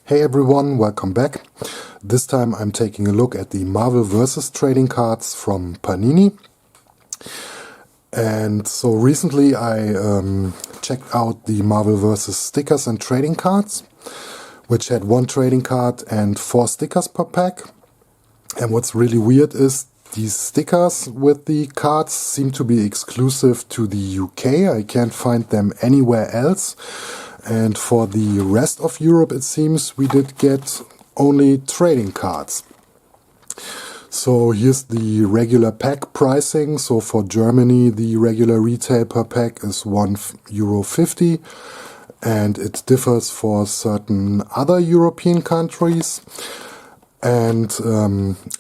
Hey everyone, welcome back. This time I'm taking a look at the Marvel vs. trading cards from Panini. And so recently I checked out the Marvel vs. stickers and trading cards, which had 1 trading card and 4 stickers per pack. And what's really weird is these stickers with the cards seem to be exclusive to the UK. I can't find them anywhere else. And for the rest of Europe, it seems we did get only trading cards. So here's the regular pack pricing. So for Germany, the regular retail per pack is €1.50, and it differs for certain other European countries. And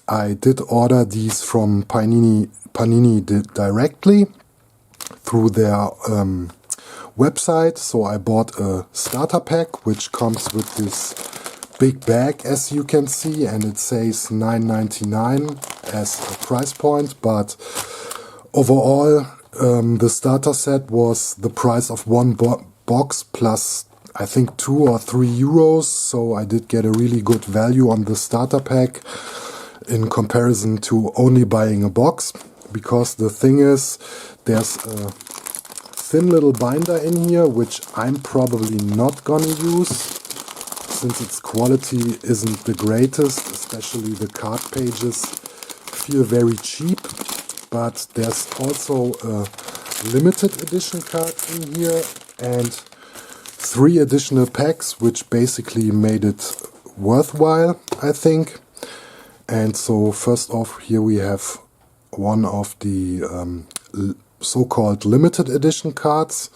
I did order these from Panini directly through their website. So I bought a starter pack, which comes with this big bag, as you can see, and it says $9.99 as a price point, but overall the starter set was the price of one box plus I think 2 or 3 euros, so I did get a really good value on the starter pack in comparison to only buying a box, because the thing is, there's a thin little binder in here, which I'm probably not gonna use, since its quality isn't the greatest, especially the card pages feel very cheap. But there's also a limited edition card in here and 3 additional packs, which basically made it worthwhile, I think. And so first off, here we have one of the so-called limited edition cards.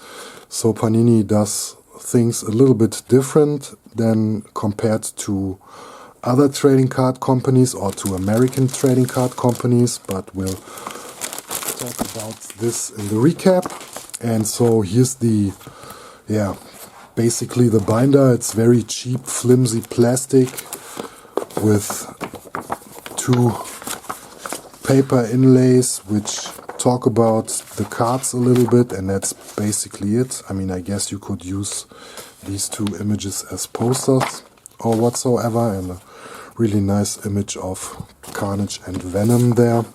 So Panini does things a little bit different than compared to other trading card companies or to American trading card companies, but we'll talk about this in the recap. And so here's the, basically the binder. It's very cheap, flimsy plastic with 2 paper inlays which talk about the cards a little bit, and that's basically it. I mean, I guess you could use these 2 images as posters or whatsoever, and a really nice image of Carnage and Venom there.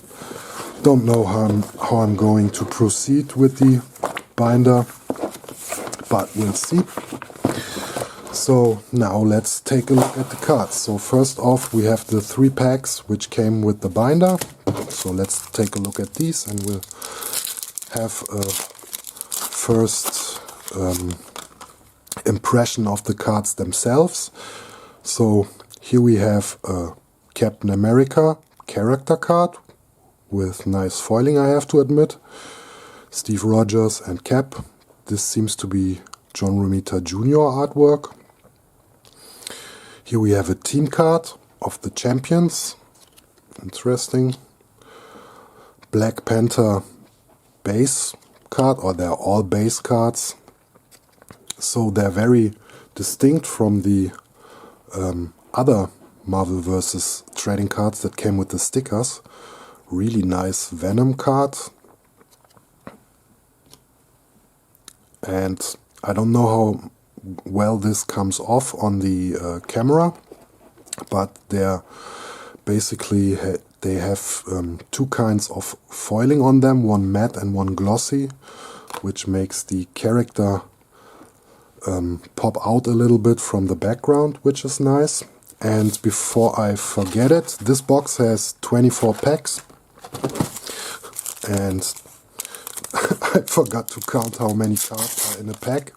Don't know how I'm going to proceed with the binder, but we'll see. So now let's take a look at the cards. So first off, we have the 3 packs which came with the binder. So let's take a look at these, and we'll have a first impression of the cards themselves. So here we have a Captain America character card with nice foiling, I have to admit. Steve Rogers and Cap. This seems to be John Romita Jr. artwork. Here we have a team card of the champions. Interesting. Black Panther base card, or they're all base cards. So they're very distinct from the other Marvel vs. trading cards that came with the stickers. Really nice Venom card. And I don't know how well this comes off on the camera, but they're basically they have 2 kinds of foiling on them, one matte and one glossy, which makes the character pop out a little bit from the background, which is nice. And before I forget it, this box has 24 packs, and I forgot to count how many cards are in a pack,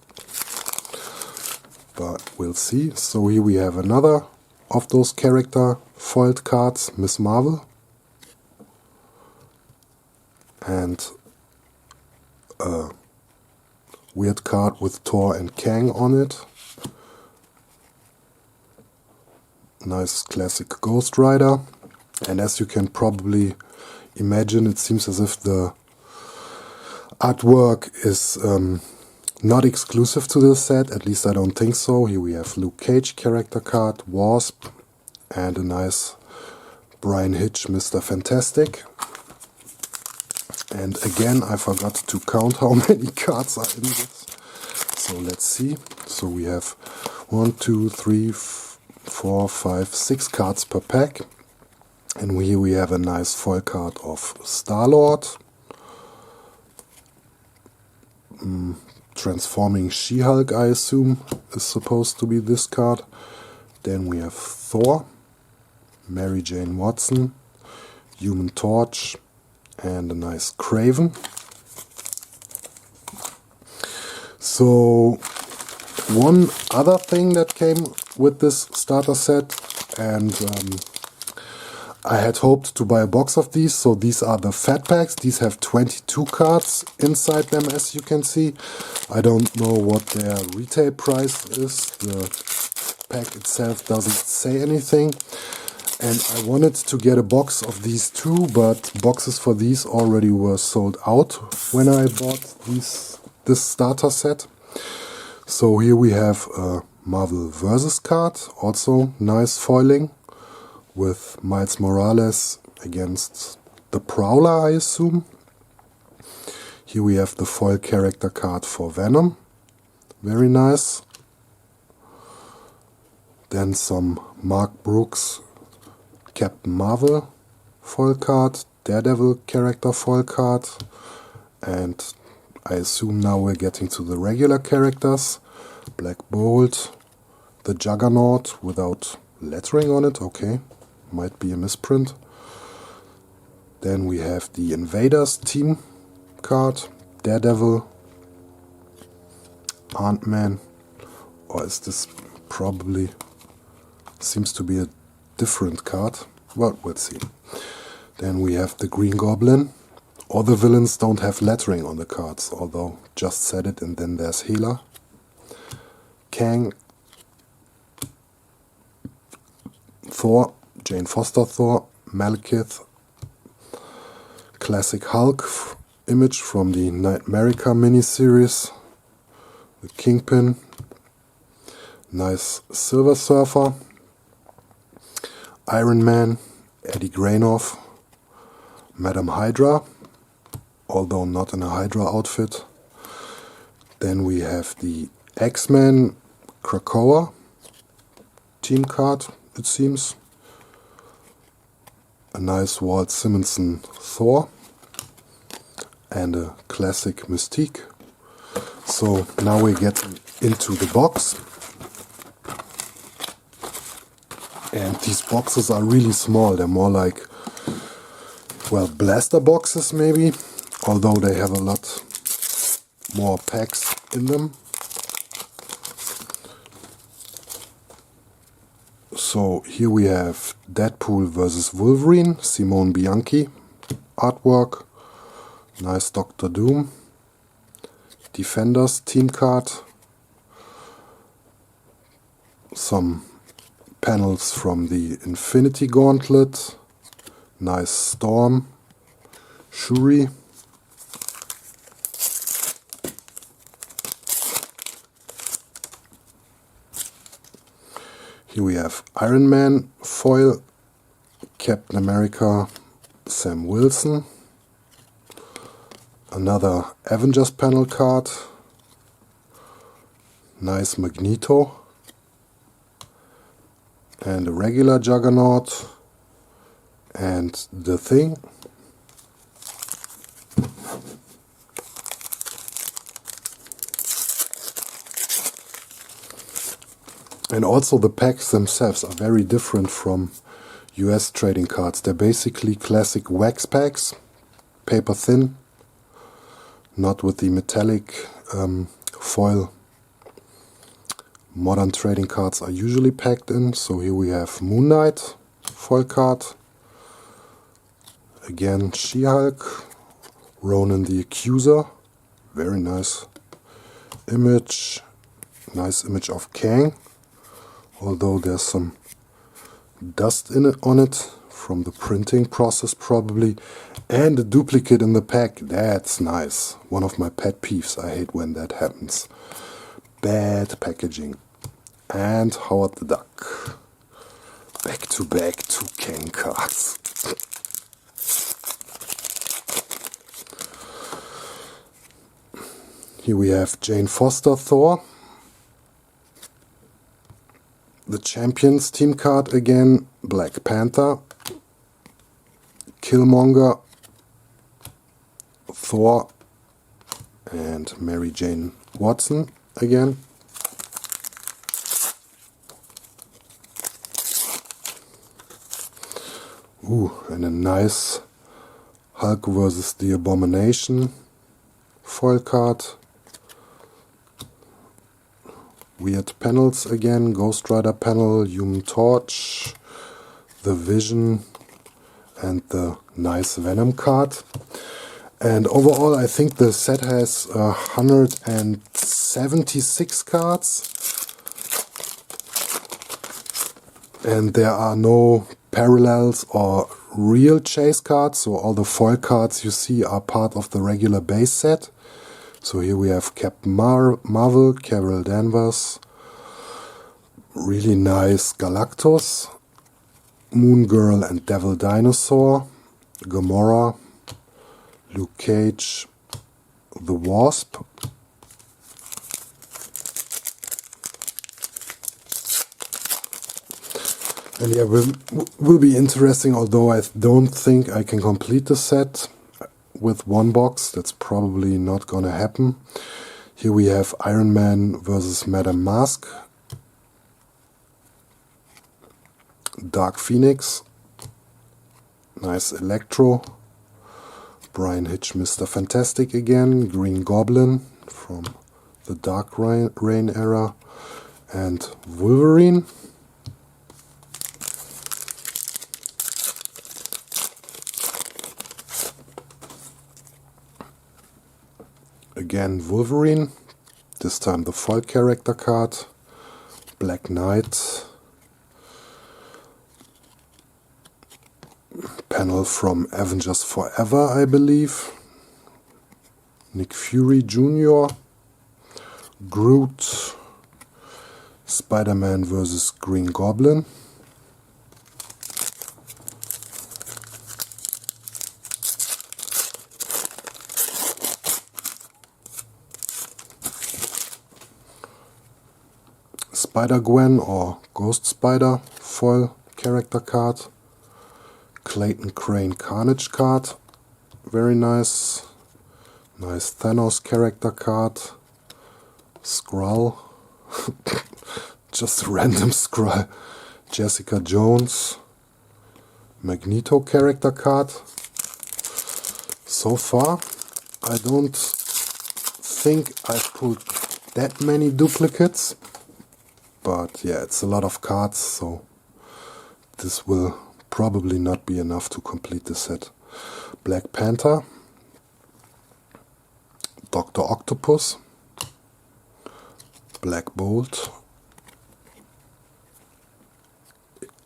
but we'll see. So here we have another of those character foiled cards, Miss Marvel, and a weird card with Thor and Kang on it. Nice classic Ghost Rider. And as you can probably imagine, it seems as if the artwork is not exclusive to this set, at least I don't think so. Here we have Luke Cage character card, Wasp, and a nice Brian Hitch Mr. Fantastic. And again, I forgot to count how many cards are in this. So let's see. So we have 1, 2, 3, 4, 5, 6 cards per pack. And here we have a nice foil card of Star-Lord. Transforming She-Hulk, I assume, is supposed to be this card. Then we have Thor, Mary Jane Watson, Human Torch, and a nice Kraven. So one other thing that came with this starter set, and I had hoped to buy a box of these, so these are the fat packs. These have 22 cards inside them, as you can see. I don't know what their retail price is. The pack itself doesn't say anything. And I wanted to get a box of these too, but boxes for these already were sold out when I bought this starter set. So here we have a Marvel Versus card, also nice foiling, with Miles Morales against the Prowler, I assume. Here we have the foil character card for Venom, very nice. Then some Mark Brooks Captain Marvel foil card, Daredevil character foil card, and I assume now we're getting to the regular characters. Black Bolt, the Juggernaut without lettering on it, okay, might be a misprint. Then we have the Invaders team card, Daredevil, Ant-Man, or is this probably, seems to be a different card. Well, we'll see. Then we have the Green Goblin. All the villains don't have lettering on the cards, although just said it, and then there's Hela. Kang, Thor, Jane Foster Thor, Malekith, classic Hulk image from the Nightmarica miniseries, the Kingpin, nice Silver Surfer, Iron Man, Eddie Granoff, Madame Hydra, although not in a Hydra outfit. Then we have the X-Men Krakoa team card, it seems. A nice Walt Simonson Thor and a classic Mystique. So now we're getting into the box. And these boxes are really small. They're more like, well, blaster boxes maybe, although they have a lot more packs in them. So here we have Deadpool vs. Wolverine, Simone Bianchi artwork, nice Doctor Doom, Defenders team card, some panels from the Infinity Gauntlet, nice Storm, Shuri, here we have Iron Man foil, Captain America, Sam Wilson, another Avengers panel card, nice Magneto, and a regular Juggernaut, and the Thing. And also the packs themselves are very different from US trading cards. They're basically classic wax packs, paper thin, not with the metallic foil modern trading cards are usually packed in. So here we have Moon Knight foil card, again She-Hulk, Ronan the Accuser, very nice image, nice image of Kang, although there's some dust on it from the printing process probably, and a duplicate in the pack. That's nice. One of my pet peeves. I hate when that happens. Bad packaging. And Howard the Duck. Back to back 2 Kang cards. Here we have Jane Foster Thor, the Champions team card again, Black Panther, Killmonger, Thor, and Mary Jane Watson again. Ooh, and a nice Hulk vs. the Abomination foil card. Weird panels again, Ghost Rider panel, Human Torch, the Vision, and the nice Venom card. And overall I think the set has 176 cards. And there are no parallels or real chase cards, so all the foil cards you see are part of the regular base set. So here we have Captain Marvel, Carol Danvers, really nice Galactus, Moon Girl and Devil Dinosaur, Gamora, Luke Cage, the Wasp, and yeah, will be interesting, although I don't think I can complete the set with one box. That's probably not gonna happen. Here we have Iron Man versus Madame Mask, Dark Phoenix, nice Electro, Brian Hitch, Mr. Fantastic again, Green Goblin from the Dark Reign era, and Wolverine. Again Wolverine, this time the foil character card, Black Knight, panel from Avengers Forever, I believe, Nick Fury Jr., Groot, Spider-Man vs. Green Goblin, Spider-Gwen or Ghost Spider foil character card, Clayton Crane Carnage card, very nice, nice Thanos character card, Skrull, just a random Skrull, Jessica Jones, Magneto character card. So far I don't think I've pulled that many duplicates. But yeah, it's a lot of cards, so this will probably not be enough to complete the set. Black Panther, Dr. Octopus, Black Bolt,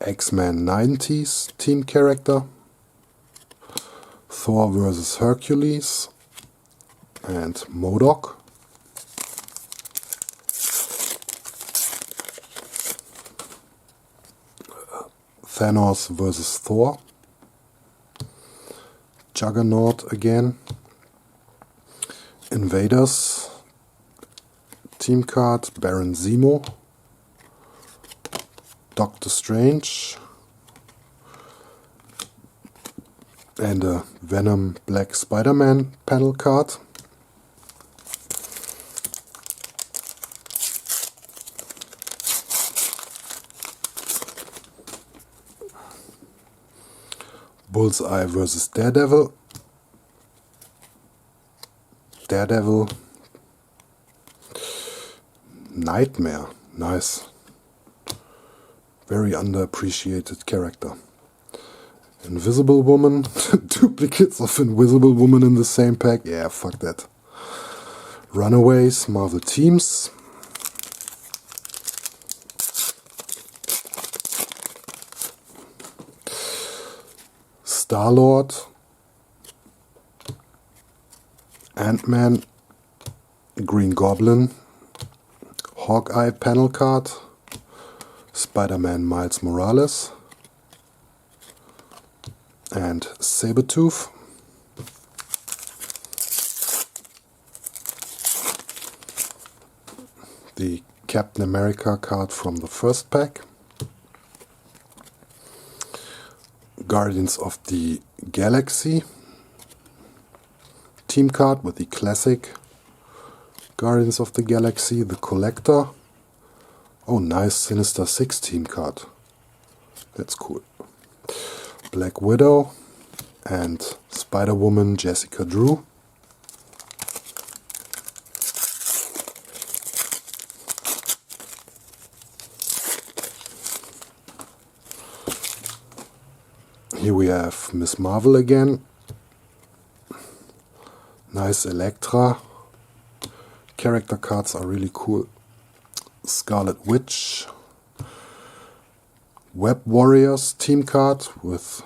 X-Men 90s team character, Thor vs. Hercules, and MODOK. Thanos vs. Thor, Juggernaut again, Invaders team card, Baron Zemo, Doctor Strange, and a Venom Black Spider-Man panel card. Bullseye vs. Daredevil. Daredevil. Nightmare. Nice. Very underappreciated character. Invisible Woman. Duplicates of Invisible Woman in the same pack. Yeah, fuck that. Runaways, Marvel Teams. Star-Lord, Ant-Man, Green Goblin, Hawkeye panel card, Spider-Man Miles Morales, and Sabretooth. The Captain America card from the first pack. Guardians of the Galaxy team card with the classic Guardians of the Galaxy, the Collector. Oh, nice Sinister Six team card. That's cool. Black Widow and Spider-Woman Jessica Drew. Here we have Miss Marvel again. Nice Elektra. Character cards are really cool. Scarlet Witch. Web Warriors team card with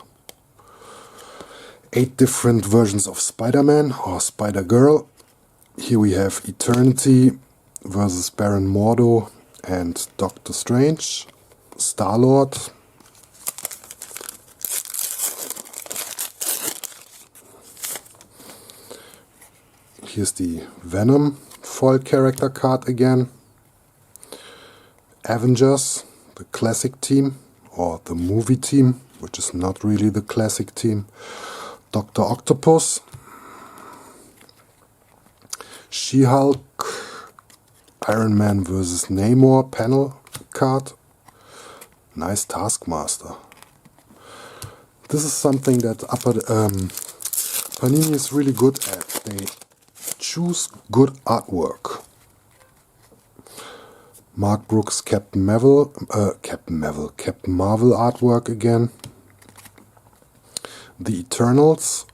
8 different versions of Spider-Man or Spider-Girl. Here we have Eternity versus Baron Mordo and Doctor Strange. Star-Lord. Here's the Venom foil character card again. Avengers, the classic team, or the movie team, which is not really the classic team. Dr. Octopus. She-Hulk, Iron Man vs. Namor panel card. Nice Taskmaster. This is something that Panini is really good at. They choose good artwork. Mark Brooks Captain Marvel artwork again. The Eternals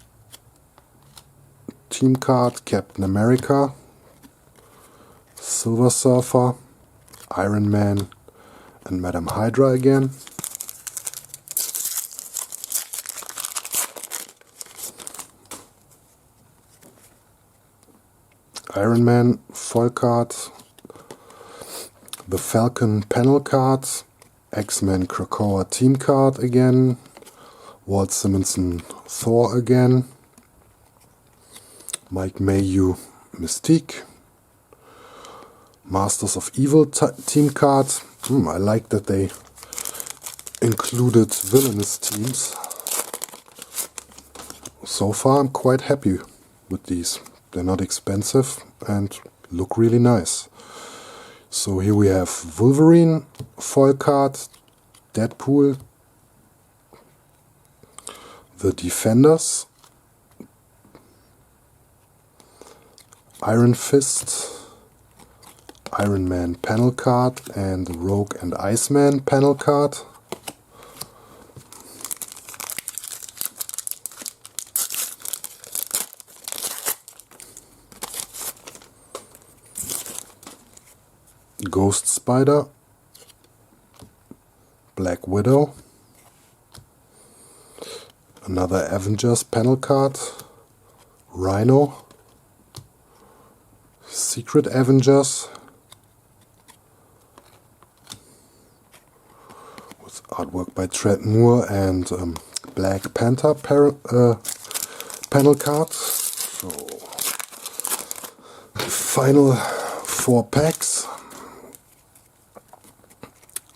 team card, Captain America, Silver Surfer, Iron Man, and Madame Hydra again. Iron Man foil card, the Falcon panel card, X-Men Krakoa team card again, Walt Simonson Thor again, Mike Mayhew Mystique, Masters of Evil team card. I like that they included villainous teams. So far I'm quite happy with these. They're not expensive and look really nice. So here we have Wolverine foil card, Deadpool, the Defenders, Iron Fist, Iron Man panel card, and the Rogue and Iceman panel card. Ghost Spider, Black Widow, another Avengers panel card, Rhino, Secret Avengers, with artwork by Trent Moore, and Black Panther panel card. So, the final 4 packs.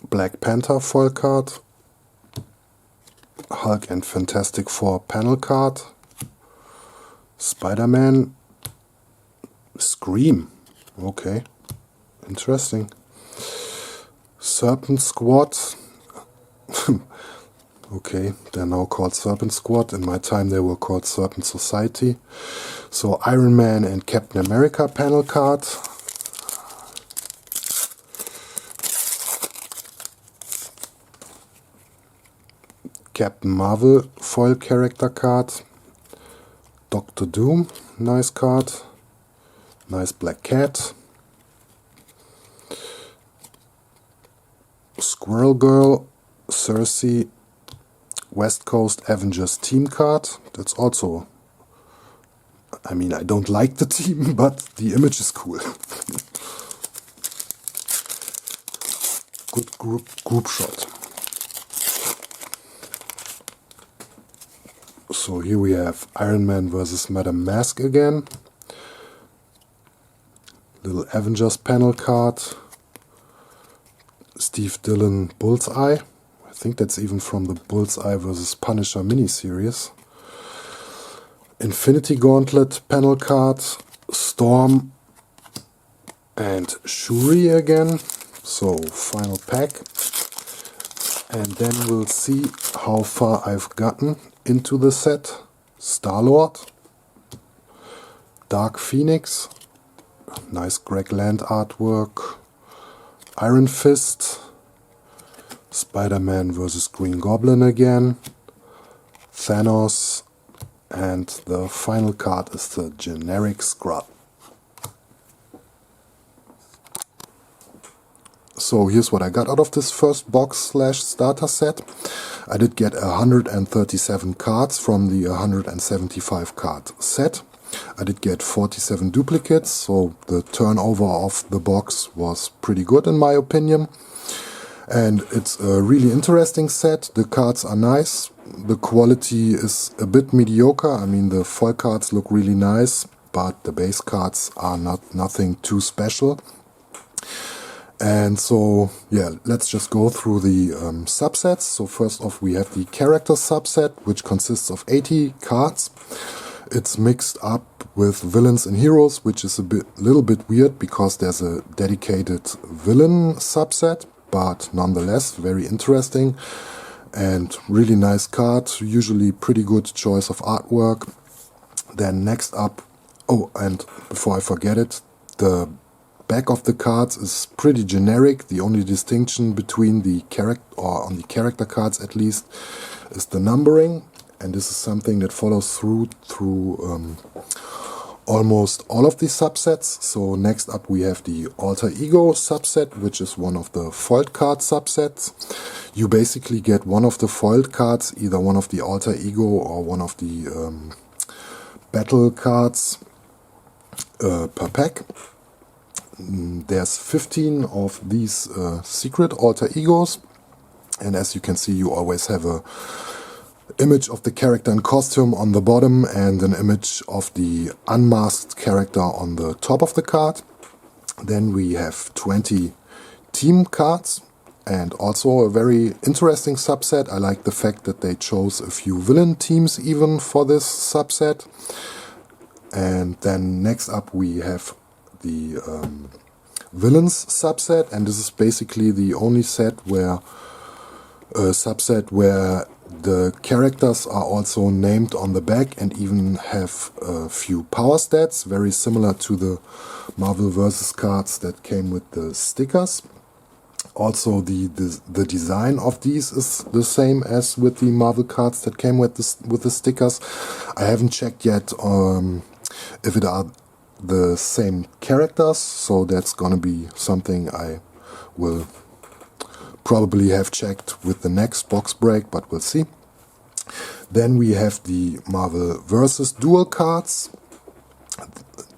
Black Panther foil card, Hulk and Fantastic Four panel card, Spider-Man, Scream, okay, interesting, Serpent Squad, okay, they're now called Serpent Squad, in my time they were called Serpent Society. So Iron Man and Captain America panel card, Captain Marvel foil character card, Doctor Doom, nice card, nice Black Cat, Squirrel Girl, Cersei, West Coast Avengers team card. That's also, I mean, I don't like the team, but the image is cool. Good group shot. So here we have Iron Man vs. Madame Mask again. Little Avengers panel card. Steve Dillon Bullseye. I think that's even from the Bullseye vs. Punisher miniseries. Infinity Gauntlet panel card, Storm and Shuri again. So final pack. And then we'll see how far I've gotten into the set. Star-Lord, Dark Phoenix, nice Greg Land artwork, Iron Fist, Spider-Man vs. Green Goblin again, Thanos, and the final card is the generic Scrub. So here's what I got out of this first box slash starter set. I did get 137 cards from the 175 card set. I did get 47 duplicates, so the turnover of the box was pretty good in my opinion. And it's a really interesting set. The cards are nice. The quality is a bit mediocre. I mean, the foil cards look really nice, but the base cards are nothing too special. And so, yeah, let's just go through the subsets. So first off, we have the character subset, which consists of 80 cards. It's mixed up with villains and heroes, which is a little bit weird because there's a dedicated villain subset, but nonetheless very interesting and really nice card. Usually pretty good choice of artwork. Then next up, oh, and before I forget it, the back of the cards is pretty generic. The only distinction between the character, or on the character cards at least, is the numbering, and this is something that follows through almost all of the subsets. So next up we have the Alter Ego subset, which is one of the foiled card subsets. You basically get one of the foiled cards, either one of the Alter Ego or one of the battle cards per pack. There's 15 of these secret Alter Egos, and as you can see, you always have a image of the character in costume on the bottom and an image of the unmasked character on the top of the card. Then we have 20 team cards, and also a very interesting subset. I like the fact that they chose a few villain teams even for this subset. And then next up we have the villains subset, and this is basically the only subset where the characters are also named on the back and even have a few power stats, very similar to the Marvel vs. cards that came with the stickers. Also the design of these is the same as with the Marvel cards that came with the stickers. I haven't checked yet if it are the same characters, so that's gonna be something I will probably have checked with the next box break, but we'll see. Then we have the Marvel vs. dual cards.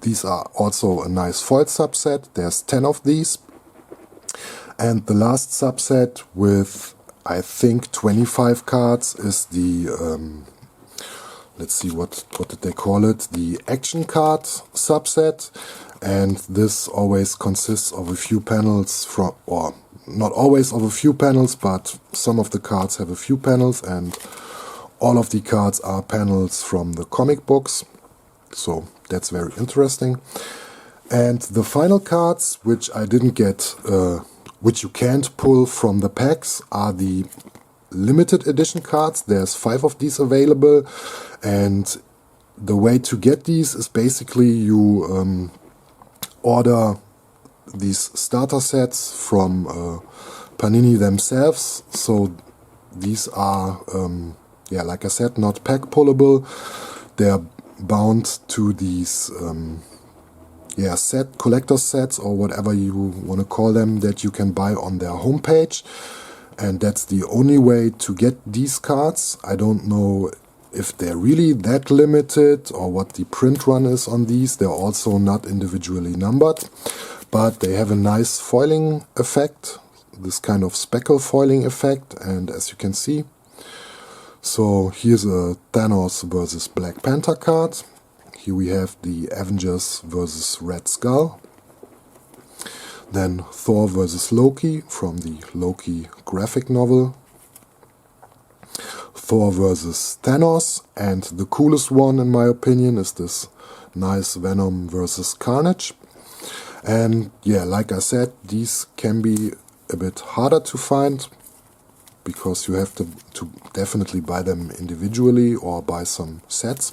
These are also a nice foil subset. There's 10 of these. And the last subset with, I think, 25 cards is the let's see, what did they call it? The action card subset. And this always consists of a few panels from, or not always of a few panels, but some of the cards have a few panels, and all of the cards are panels from the comic books. So that's very interesting. And the final cards, which I didn't get, which you can't pull from the packs, are the limited edition cards. There's 5 of these available, and the way to get these is basically you order these starter sets from Panini themselves. So these are, yeah, like I said, not pack pullable. They're bound to these yeah, collector sets or whatever you want to call them that you can buy on their homepage. And that's the only way to get these cards. I don't know if they're really that limited or what the print run is on these. They're also not individually numbered, but they have a nice foiling effect, this kind of speckle foiling effect. And as you can see, so here's a Thanos versus Black Panther card. Here we have the Avengers versus Red Skull. Then Thor vs. Loki from the Loki graphic novel. Thor vs. Thanos, and the coolest one in my opinion is this nice Venom vs. Carnage. And yeah, like I said, these can be a bit harder to find because you have to definitely buy them individually or buy some sets.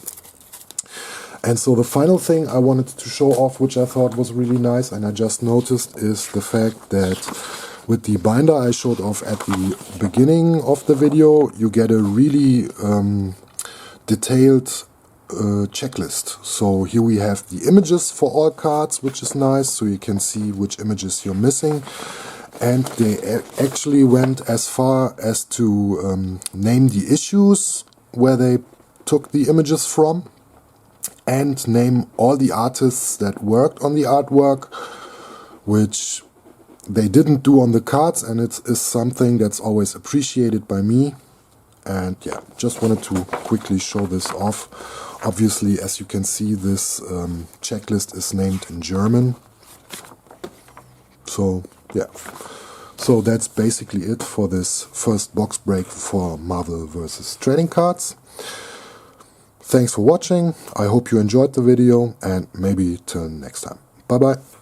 And so the final thing I wanted to show off, which I thought was really nice and I just noticed, is the fact that with the binder I showed off at the beginning of the video, you get a really detailed checklist. So here we have the images for all cards, which is nice, so you can see which images you're missing. And they actually went as far as to name the issues where they took the images from, and name all the artists that worked on the artwork, which they didn't do on the cards, and it is something that's always appreciated by me. And yeah, just wanted to quickly show this off. Obviously, as you can see, this checklist is named in German. So yeah, so that's basically it for this first box break for Marvel vs. Trading Cards. Thanks for watching, I hope you enjoyed the video, and maybe till next time. Bye bye.